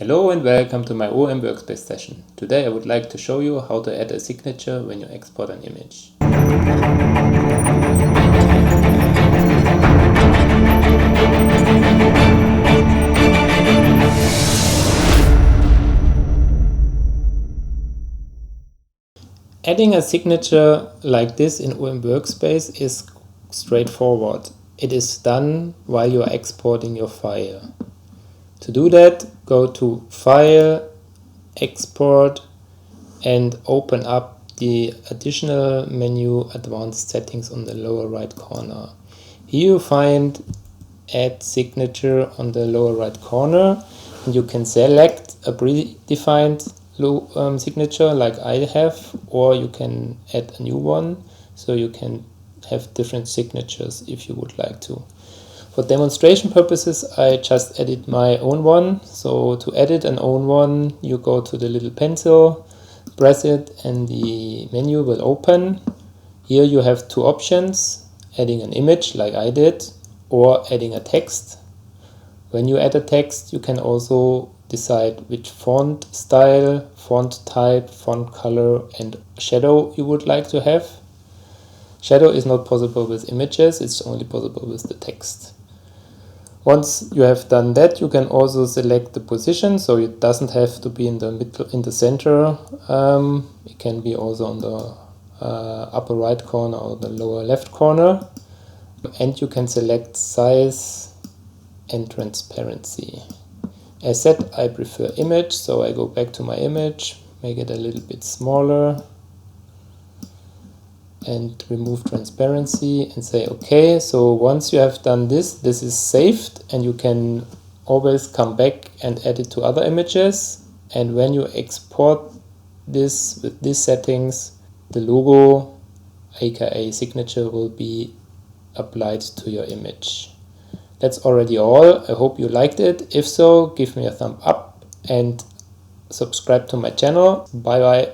Hello and welcome to my OM Workspace session. Today I would like to show you how to add a signature when you export an image. Adding a signature like this in OM Workspace is straightforward. It is done while you are exporting your file. To do that, go to File, Export, and open up the additional menu Advanced Settings on the lower right corner. Here you find Add Signature on the lower right corner, and you can select a predefined signature like I have, or you can add a new one, so you can have different signatures if you would like to. For demonstration purposes, I just edit my own one. So to edit an own one, you go to the little pencil, press it, and the menu will open. Here you have two options: adding an image like I did, or adding a text. When you add a text, you can also decide which font style, font type, font color, and shadow you would like to have. Shadow is not possible with images, it's only possible with the text. Once you have done that, you can also select the position, so it doesn't have to be in the middle, in the center. It can be also on the upper right corner or the lower left corner. And you can select size and transparency. As said, I prefer image, so I go back to my image, make it a little bit smaller, and remove transparency and say OK. So once you have done this, this is saved, and you can always come back and add it to other images. And when you export this with these settings, the logo, aka signature, will be applied to your image. That's already all. I hope you liked it. If so, give me a thumb up and subscribe to my channel. Bye bye.